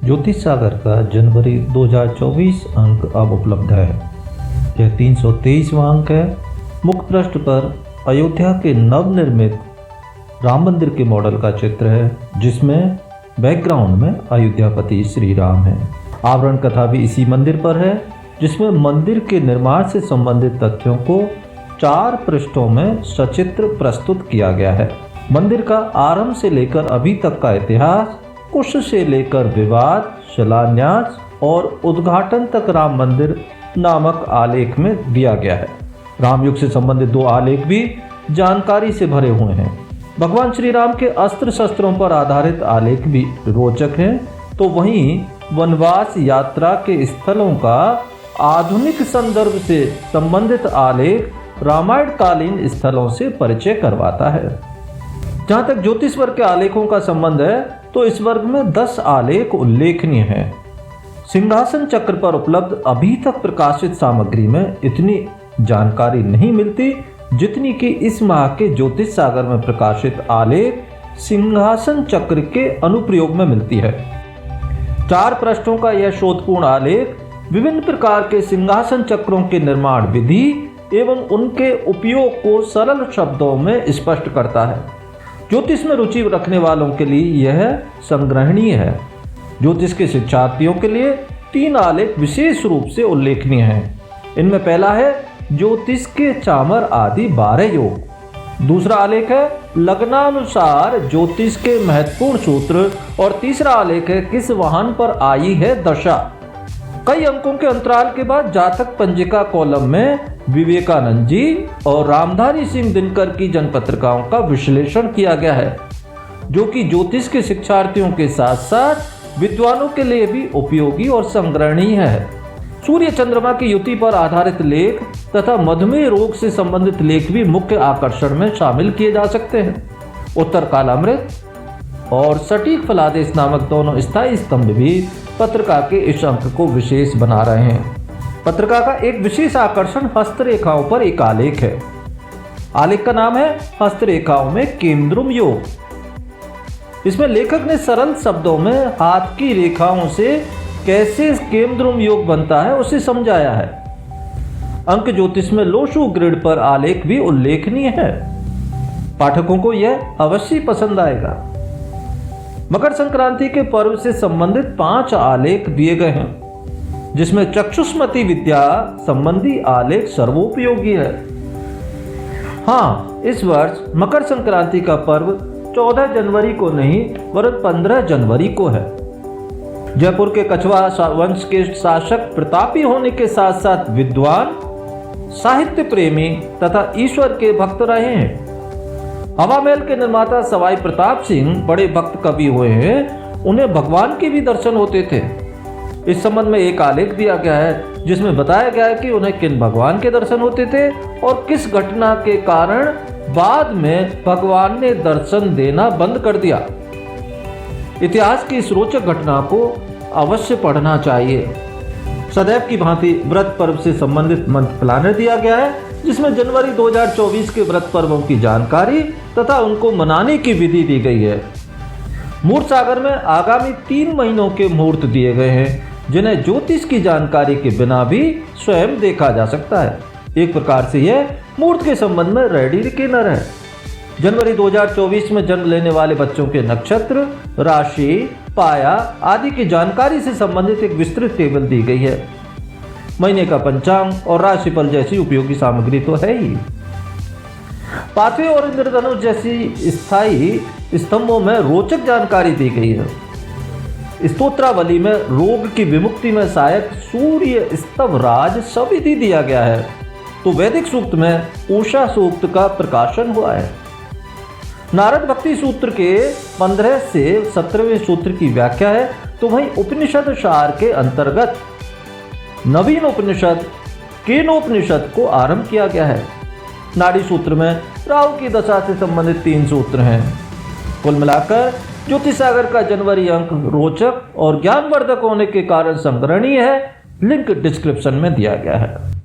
ज्योतिष सागर का जनवरी 2024 अंक अब उपलब्ध है। यह 323वां अंक है। मुख्य पृष्ठ पर अयोध्या के नवनिर्मित राम मंदिर के मॉडल का चित्र है, जिसमें बैकग्राउंड में अयोध्यापति श्री राम है। आवरण कथा भी इसी मंदिर पर है, जिसमें मंदिर के निर्माण से संबंधित तथ्यों को 4 पृष्ठों में सचित्र प्रस्तुत किया गया है। मंदिर का आरंभ से लेकर अभी तक का इतिहास, कुश से लेकर विवाद, शिलान्यास और उद्घाटन तक राम मंदिर नामक आलेख में दिया गया है। रामयुग से संबंधित 2 आलेख भी जानकारी से भरे हुए हैं। भगवान श्री राम के अस्त्र शस्त्रों पर आधारित आलेख भी रोचक हैं, तो वहीं वनवास यात्रा के स्थलों का आधुनिक संदर्भ से संबंधित आलेख रामायण कालीन स्थलों से परिचय करवाता है। जहाँ तक ज्योतिष वर्ग के आलेखों का संबंध है, तो इस वर्ग में 10 आलेख उल्लेखनीय हैं। सिंहासन चक्र पर उपलब्ध अभी तक प्रकाशित सामग्री में इतनी जानकारी नहीं मिलती जितनी कि इस माह के ज्योतिष सागर में प्रकाशित आलेख सिंहासन चक्र के अनुप्रयोग में मिलती है। 4 पृष्ठों का यह शोधपूर्ण आलेख विभिन्न प्रकार के सिंहासन चक्रों के निर्माण विधि एवं उनके उपयोग को सरल शब्दों में स्पष्ट करता है। ज्योतिष में रुचि रखने वालों के लिए यह संग्रहणीय है। ज्योतिष के शिक्षार्थियों के लिए 3 आलेख विशेष रूप से उल्लेखनीय हैं। इनमें पहला है ज्योतिष के चामर आदि 12 योग। दूसरा आलेख है लग्नानुसार ज्योतिष के महत्वपूर्ण सूत्र और तीसरा आलेख है किस वाहन पर आई है दशा। कई अंकों के अंतराल के बाद जातक पंजिका कॉलम में विवेकानंद जी और रामधारी सिंह दिनकर की जनपत्रिकाओं का विश्लेषण किया गया है, जो कि ज्योतिष के शिक्षार्थियों के साथ साथ विद्वानों के लिए भी उपयोगी और संग्रहणीय है। सूर्य चंद्रमा की युति पर आधारित लेख तथा मधुमेह रोग से संबंधित लेख भी मुख्य आकर्षण में शामिल किए जा सकते हैं। उत्तर कालामृत और सटीक फलादेश नामक दोनों स्थायी स्तंभ भी पत्रिका के इस अंक को विशेष बना रहे हैं। पत्रिका का एक विशेष आकर्षण हस्तरेखाओं पर एक आलेख है। आलेख का नाम है हस्तरेखाओं में केंद्रुम योग। इसमें लेखक ने सरल शब्दों में हाथ की रेखाओं से कैसे केंद्रुम योग बनता है उसे समझाया है। अंक ज्योतिष में लोशु ग्रिड पर आलेख भी उल्लेखनीय है। पाठकों को यह अवश्य पसंद आएगा। मकर संक्रांति के पर्व से संबंधित 5 आलेख दिए गए हैं, जिसमें चक्षुष्मति विद्या संबंधी आलेख सर्वोपयोगी है। हाँ, इस वर्ष मकर संक्रांति का पर्व 14 जनवरी को नहीं वरन 15 जनवरी को है। जयपुर के कछवा वंश के शासक प्रतापी होने के साथ साथ विद्वान, साहित्य प्रेमी तथा ईश्वर के भक्त रहे हैं। हवा महल के निर्माता सवाई प्रताप सिंह बड़े भक्त कवि हुए हैं। उन्हें भगवान के भी दर्शन होते थे। इस संबंध में एक आलेख दिया गया है, जिसमें बताया गया है कि उन्हें किन भगवान के दर्शन होते थे और किस घटना के कारण बाद में भगवान ने दर्शन देना बंद कर दिया। इतिहास की इस रोचक घटना को अवश्य पढ़ना चाहिए। सदैव की भांति व्रत पर्व से संबंधित मंत्र प्लानर दिया गया है, जिसमें जनवरी 2024 के व्रत पर्वों की जानकारी तथा उनको मनाने की विधि दी गई है। मुहूर्त सागर में आगामी 3 महीनों के मुहूर्त दिए गए हैं, जिन्हें ज्योतिष की जानकारी के बिना भी स्वयं देखा जा सकता है। एक प्रकार से यह मुहूर्त के संबंध में रेडी रिकनर है। जनवरी 2024 में जन्म लेने वाले बच्चों के नक्षत्र, राशि, पाया आदि की जानकारी से संबंधित एक विस्तृत टेबल दी गई है। महीने का पंचांग और राशिफल जैसी उपयोगी सामग्री तो है ही। पाथवे और इंद्रधनुष जैसी स्थायी स्तंभों में रोचक जानकारी दी गई है। स्तोत्रावली में रोग की विमुक्ति में सहायक सूर्य स्तव राज सविधि दिया गया है, तो वैदिक सूक्त में उषा सूक्त का प्रकाशन हुआ है। नारद भक्ति सूत्र के 15 से 17वें सूत्र की व्याख्या है, तो वहीं उपनिषद सार के अंतर्गत नवीन उपनिषद केनोपनिषद को आरंभ किया गया है। नाड़ी सूत्र में राहु की दशा से संबंधित 3 सूत्र हैं। कुल मिलाकर ज्योतिष सागर का जनवरी अंक रोचक और ज्ञानवर्धक होने के कारण संग्रहणीय है। लिंक डिस्क्रिप्शन में दिया गया है।